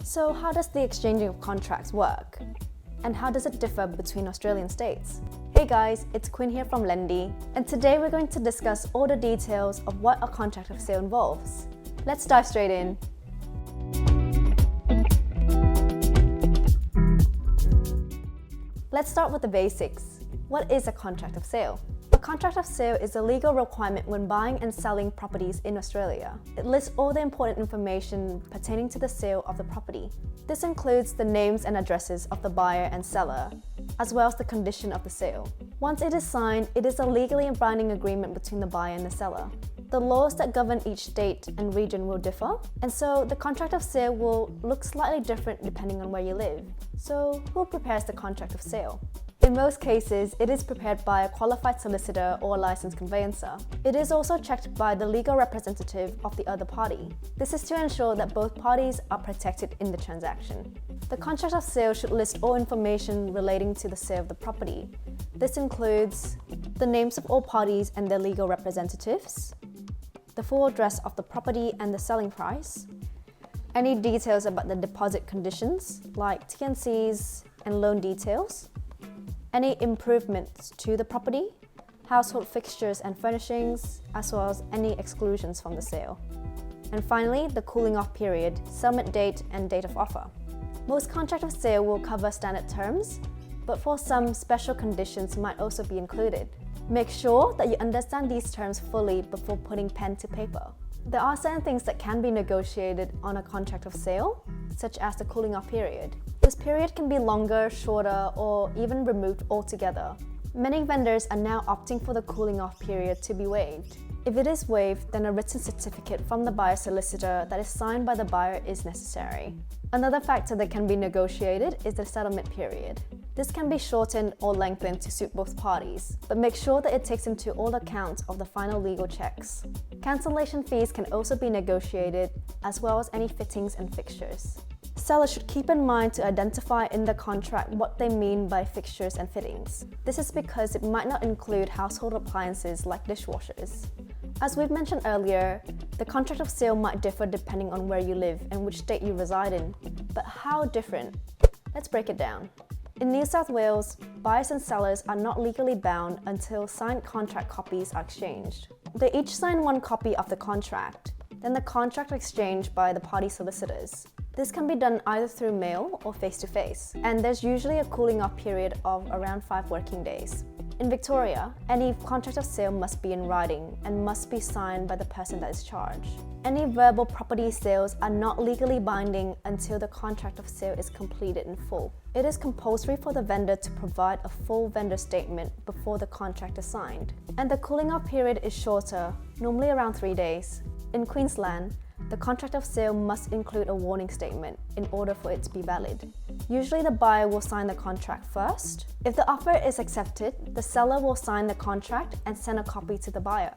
So how does the exchanging of contracts work? And how does it differ between Australian states? Hey guys, it's Quinn here from Lendy, and today we're going to discuss all the details of what a contract of sale involves. Let's dive straight in. Let's start with the basics. What is a contract of sale? A contract of sale is a legal requirement when buying and selling properties in Australia. It lists all the important information pertaining to the sale of the property. This includes the names and addresses of the buyer and seller, as well as the condition of the sale. Once it is signed, it is a legally binding agreement between the buyer and the seller. The laws that govern each state and region will differ, and so the contract of sale will look slightly different depending on where you live. So, who prepares the contract of sale? In most cases, it is prepared by a qualified solicitor or a licensed conveyancer. It is also checked by the legal representative of the other party. This is to ensure that both parties are protected in the transaction. The contract of sale should list all information relating to the sale of the property. This includes the names of all parties and their legal representatives, the full address of the property and the selling price, any details about the deposit conditions like T&Cs and loan details, any improvements to the property, household fixtures and furnishings, as well as any exclusions from the sale. And finally, the cooling off period, settlement date and date of offer. Most contract of sale will cover standard terms, but for some, special conditions might also be included. Make sure that you understand these terms fully before putting pen to paper. There are certain things that can be negotiated on a contract of sale, such as the cooling off period. This period can be longer, shorter, or even removed altogether. Many vendors are now opting for the cooling off period to be waived. If it is waived, then a written certificate from the buyer's solicitor that is signed by the buyer is necessary. Another factor that can be negotiated is the settlement period. This can be shortened or lengthened to suit both parties, but make sure that it takes into all account of the final legal checks. Cancellation fees can also be negotiated, as well as any fittings and fixtures. Sellers should keep in mind to identify in the contract what they mean by fixtures and fittings. This is because it might not include household appliances like dishwashers. As we've mentioned earlier, the contract of sale might differ depending on where you live and which state you reside in. But how different? Let's break it down. In New South Wales, buyers and sellers are not legally bound until signed contract copies are exchanged. They each sign one copy of the contract, then the contract is exchanged by the party solicitors. This can be done either through mail or face-to-face, and there's usually a cooling off period of around 5 working days. In Victoria, any contract of sale must be in writing and must be signed by the person that is charged. Any verbal property sales are not legally binding until the contract of sale is completed in full. It is compulsory for the vendor to provide a full vendor statement before the contract is signed. And the cooling off period is shorter, normally around 3 days. In Queensland, the contract of sale must include a warning statement in order for it to be valid. Usually the buyer will sign the contract first. If the offer is accepted, the seller will sign the contract and send a copy to the buyer.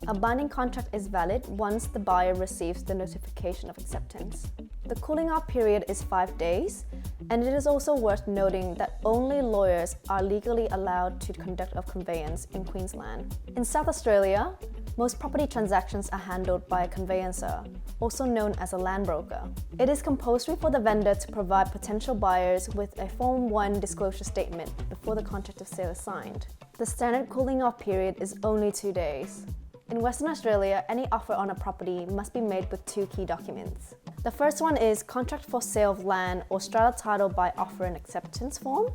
A binding contract is valid once the buyer receives the notification of acceptance. The cooling off period is 5 days, and it is also worth noting that only lawyers are legally allowed to conduct a conveyance in Queensland. In South Australia, most property transactions are handled by a conveyancer, also known as a land broker. It is compulsory for the vendor to provide potential buyers with a Form 1 disclosure statement before the contract of sale is signed. The standard cooling off period is only 2 days. In Western Australia, any offer on a property must be made with 2 key documents. The first one is Contract for Sale of Land or Strata Title by Offer and Acceptance form,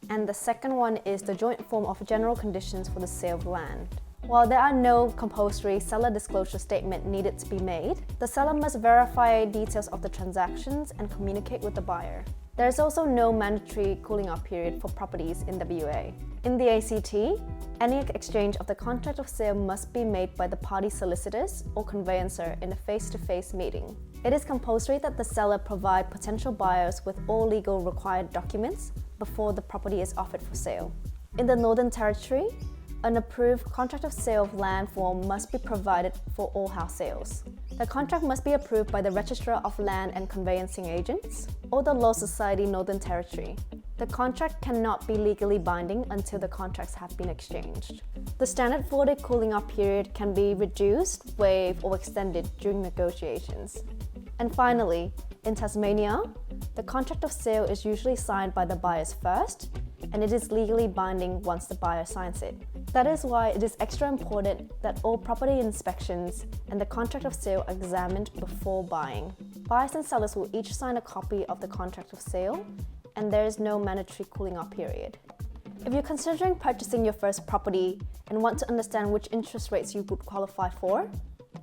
and the second one is the Joint Form of General Conditions for the Sale of Land. While there are no compulsory seller disclosure statement needed to be made, the seller must verify details of the transactions and communicate with the buyer. There is also no mandatory cooling off period for properties in WA. In the ACT, any exchange of the contract of sale must be made by the party solicitors or conveyancer in a face-to-face meeting. It is compulsory that the seller provide potential buyers with all legal required documents before the property is offered for sale. In the Northern Territory, an approved contract of sale of land form must be provided for all house sales. The contract must be approved by the Registrar of Land and Conveyancing Agents or the Law Society Northern Territory. The contract cannot be legally binding until the contracts have been exchanged. The standard 4-day cooling off period can be reduced, waived, or extended during negotiations. And finally, In Tasmania, the contract of sale is usually signed by the buyers first, and it is legally binding once the buyer signs it. That is why it is extra important that all property inspections and the contract of sale are examined before buying. Buyers and sellers will each sign a copy of the contract of sale, and there is no mandatory cooling off period. If you're considering purchasing your first property and want to understand which interest rates you would qualify for,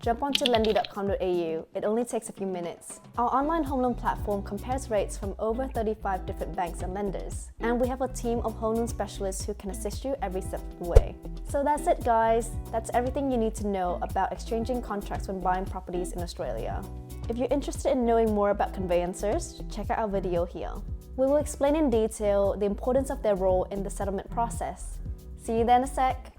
jump onto lendy.com.au. It only takes a few minutes. Our online home loan platform compares rates from over 35 different banks and lenders, and we have a team of home loan specialists who can assist you every step of the way. So that's it, guys. That's everything you need to know about exchanging contracts when buying properties in Australia. If you're interested in knowing more about conveyancers, check out our video here. We will explain in detail the importance of their role in the settlement process. See you there in a sec.